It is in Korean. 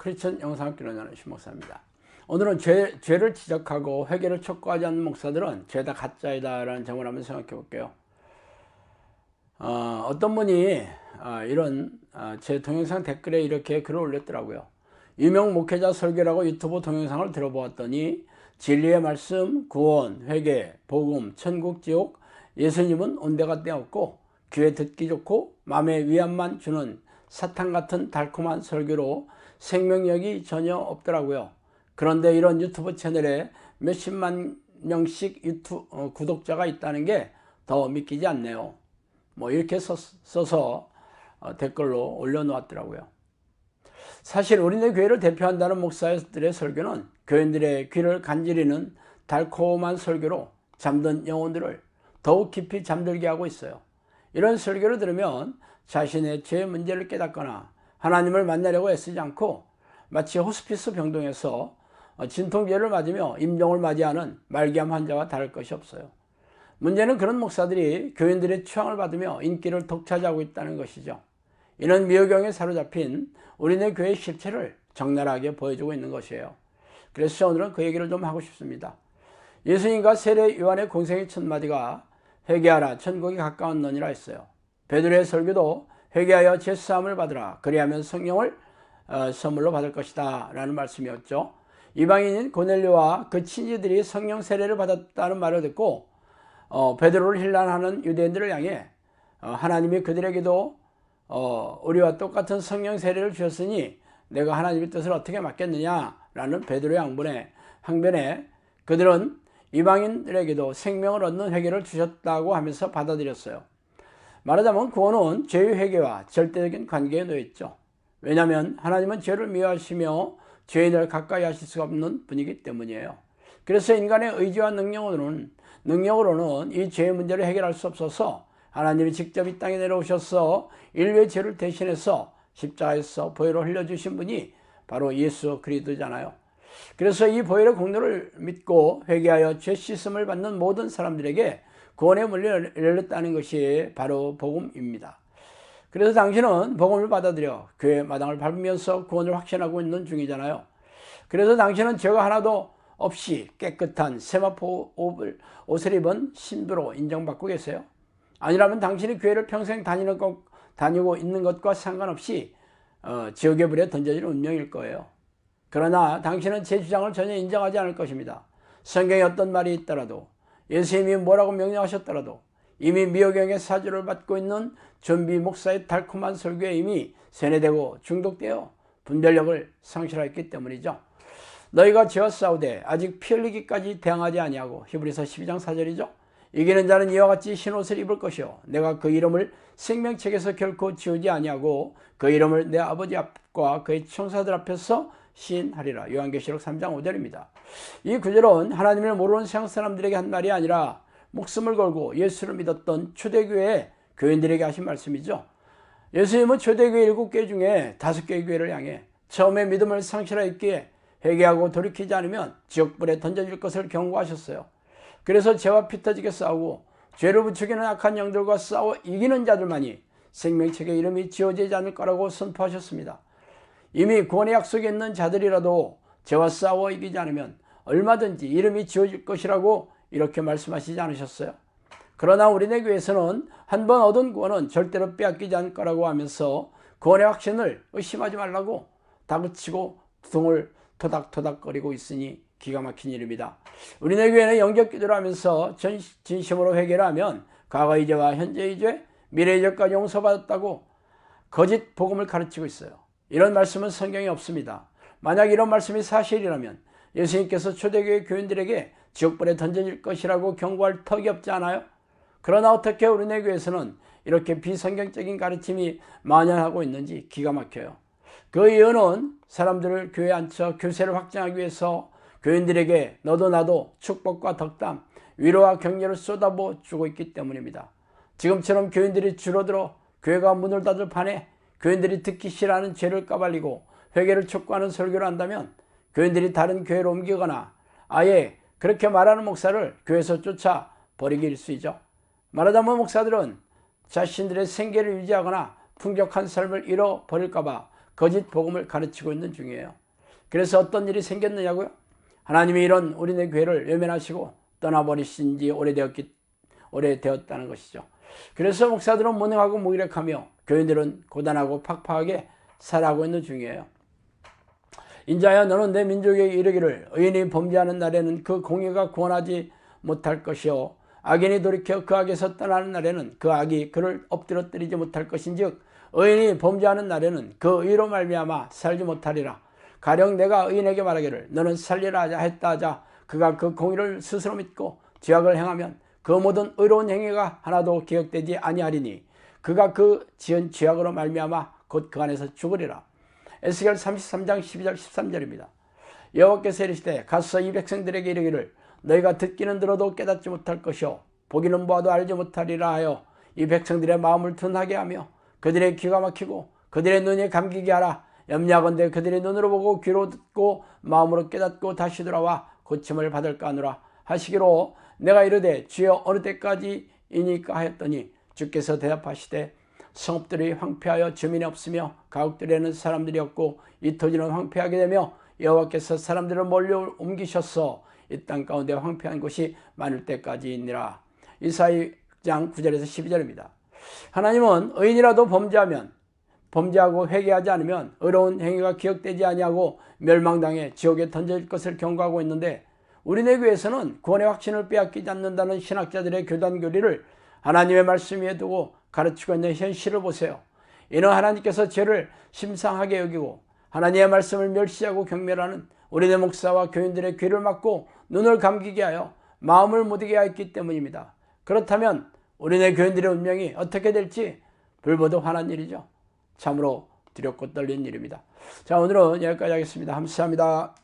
크리스천 영상학교 운영하는 신목사입니다. 오늘은 죄를 지적하고 회개를 촉구하지 않는 목사들은 죄다 가짜이다 라는 점을 한번 생각해 볼게요. 어떤 분이 이런 제 동영상 댓글에 이렇게 글을 올렸더라고요. 유명 목회자 설교라고 유튜브 동영상을 들어보았더니 진리의 말씀, 구원, 회개, 복음, 천국, 지옥, 예수님은 온데가 떼없고 귀에 듣기 좋고 마음에 위안만 주는 사탕 같은 달콤한 설교로 생명력이 전혀 없더라고요. 그런데 이런 유튜브 채널에 몇십만 명씩 구독자가 있다는 게 더 믿기지 않네요. 이렇게 써서 댓글로 올려놓았더라고요. 사실 우리네 교회를 대표한다는 목사들의 설교는 교인들의 귀를 간지리는 달콤한 설교로 잠든 영혼들을 더욱 깊이 잠들게 하고 있어요. 이런 설교를 들으면 자신의 죄의 문제를 깨닫거나 하나님을 만나려고 애쓰지 않고 마치 호스피스 병동에서 진통제를 맞으며 임종을 맞이하는 말기암 환자와 다를 것이 없어요. 문제는 그런 목사들이 교인들의 취향을 받으며 인기를 독차지하고 있다는 것이죠. 이는 미혹경에 사로잡힌 우리네 교회의 실체를 적나라하게 보여주고 있는 것이에요. 그래서 오늘은 그 얘기를 좀 하고 싶습니다. 예수님과 세례 요한의 공생의 첫 마디가 회개하라 천국이 가까운 너니라 했어요. 베드로의 설교도 회개하여 죄사함을 받으라 그리하면 성령을 선물로 받을 것이다 라는 말씀이었죠. 이방인인 고넬료와 그 친지들이 성령 세례를 받았다는 말을 듣고 베드로를 힐난하는 유대인들을 향해 하나님이 그들에게도 우리와 똑같은 성령 세례를 주셨으니 내가 하나님의 뜻을 어떻게 맡겠느냐 라는 베드로의 항변에 그들은 이방인들에게도 생명을 얻는 회개를 주셨다고 하면서 받아들였어요. 말하자면 구원은 죄의 회개와 절대적인 관계에 놓여 있죠. 왜냐하면 하나님은 죄를 미워하시며 죄인을 가까이 하실 수가 없는 분이기 때문이에요. 그래서 인간의 의지와 능력으로는 이 죄의 문제를 해결할 수 없어서 하나님이 직접 이 땅에 내려오셔서 인류의 죄를 대신해서 십자가에서 보혈을 흘려주신 분이 바로 예수 그리스도잖아요. 그래서 이 보혈의 공로를 믿고 회개하여 죄 씻음을 받는 모든 사람들에게 구원의 문을 열렸다는 것이 바로 복음입니다. 그래서 당신은 복음을 받아들여 교회 마당을 밟으면서 구원을 확신하고 있는 중이잖아요. 그래서 당신은 죄가 하나도 없이 깨끗한 세마포 옷을 입은 신부로 인정받고 계세요. 아니라면 당신이 교회를 평생 다니고 있는 것과 상관없이 지옥의 불에 던져질 운명일 거예요. 그러나 당신은 제 주장을 전혀 인정하지 않을 것입니다. 성경에 어떤 말이 있더라도 예수님이 뭐라고 명령하셨더라도 이미 미혹경의 사주를 받고 있는 존비 목사의 달콤한 설교에 이미 세뇌되고 중독되어 분별력을 상실했기 때문이죠. 너희가 죄와 싸우되 아직 피 흘리기까지 대항하지 아니하고 히브리서 12장 4절이죠. 이기는 자는 이와 같이 흰옷을 입을 것이요 내가 그 이름을 생명책에서 결코 지우지 아니하고 그 이름을 내 아버지 앞과 그의 청사들 앞에서 시인하리라. 요한계시록 3장 5절입니다. 이 구절은 하나님을 모르는 세상 사람들에게 한 말이 아니라 목숨을 걸고 예수를 믿었던 초대교회 교인들에게 하신 말씀이죠. 예수님은 초대교회 7개 중에 5개의 교회를 향해 처음에 믿음을 상실하였기에 회개하고 돌이키지 않으면 지옥불에 던져질 것을 경고하셨어요. 그래서 죄와 피 터지게 싸우고 죄를 부추기는 악한 영들과 싸워 이기는 자들만이 생명책에 이름이 지어지지 않을 거라고 선포하셨습니다. 이미 구원의 약속이 있는 자들이라도 죄와 싸워 이기지 않으면 얼마든지 이름이 지어질 것이라고 이렇게 말씀하시지 않으셨어요. 그러나 우리네 교회에서는 한 번 얻은 구원은 절대로 빼앗기지 않을 거라고 하면서 구원의 확신을 의심하지 말라고 다그치고 등을 토닥토닥거리고 있으니 기가 막힌 일입니다. 우리네 교회는 영접기도를 하면서 진심으로 회개를 하면 과거의 죄와 현재의 죄, 미래의 죄까지 용서받았다고 거짓 복음을 가르치고 있어요. 이런 말씀은 성경에 없습니다. 만약 이런 말씀이 사실이라면 예수님께서 초대교회 교인들에게 지옥불에 던져질 것이라고 경고할 턱이 없지 않아요? 그러나 어떻게 우리네 교회에서는 이렇게 비성경적인 가르침이 만연하고 있는지 기가 막혀요. 그 이유는 사람들을 교회에 앉혀 교세를 확장하기 위해서 교인들에게 너도 나도 축복과 덕담, 위로와 격려를 쏟아부어 주고 있기 때문입니다. 지금처럼 교인들이 줄어들어 교회가 문을 닫을 판에 교인들이 듣기 싫어하는 죄를 까발리고 회개를 촉구하는 설교를 한다면 교인들이 다른 교회로 옮기거나 아예 그렇게 말하는 목사를 교회에서 쫓아버리기 일쑤이죠. 말하자면 목사들은 자신들의 생계를 유지하거나 풍족한 삶을 잃어버릴까 봐 거짓 복음을 가르치고 있는 중이에요. 그래서 어떤 일이 생겼느냐고요? 하나님이 이런 우리네 교회를 외면하시고 떠나버리신 지 오래되었다는 것이죠. 그래서 목사들은 무능하고 무기력하며 교인들은 고단하고 팍팍하게 살아가고 있는 중이에요. 인자야 너는 내 민족에게 이르기를 의인이 범죄하는 날에는 그 공의가 구원하지 못할 것이요 악인이 돌이켜 그 악에서 떠나는 날에는 그 악이 그를 엎드러뜨리지 못할 것인즉 의인이 범죄하는 날에는 그 의로 말미암아 살지 못하리라. 가령 내가 의인에게 말하기를 너는 살리라 했다 하자 그가 그 공의를 스스로 믿고 죄악을 행하면 그 모든 의로운 행위가 하나도 기억되지 아니하리니 그가 그 지은 죄악으로 말미암아 곧 그 안에서 죽으리라. 에스겔 33장 12절 13절입니다. 여호와께서 이르시되 가서 이 백성들에게 이르기를 너희가 듣기는 들어도 깨닫지 못할 것이요 보기는 보아도 알지 못하리라 하여 이 백성들의 마음을 둔하게 하며 그들의 귀가 막히고 그들의 눈이 감기게 하라. 염려하건대 그들의 눈으로 보고 귀로 듣고 마음으로 깨닫고 다시 돌아와 고침을 받을까 하노라 하시기로 내가 이르되 주여 어느 때까지이니까 하였더니 주께서 대답하시되 성읍들이 황폐하여 주민이 없으며 가옥들에는 사람들이 없고 이 토지는 황폐하게 되며 여호와께서 사람들을 몰려 옮기셔서 이 땅 가운데 황폐한 곳이 많을 때까지이니라. 이사야장 9절에서 12절입니다. 하나님은 의인이라도 범죄하고 회개하지 않으면 의로운 행위가 기억되지 아니하고 멸망당해 지옥에 던질 것을 경고하고 있는데 우리네 교회에서는 구원의 확신을 빼앗기지 않는다는 신학자들의 교단 교리를 하나님의 말씀 위에 두고 가르치고 있는 현실을 보세요. 이는 하나님께서 죄를 심상하게 여기고 하나님의 말씀을 멸시하고 경멸하는 우리네 목사와 교인들의 귀를 막고 눈을 감기게 하여 마음을 못이게 하였기 때문입니다. 그렇다면 우리네 교인들의 운명이 어떻게 될지 불보듯 화난 일이죠. 참으로 두렵고 떨리는 일입니다. 자, 오늘은 여기까지 하겠습니다. 감사합니다.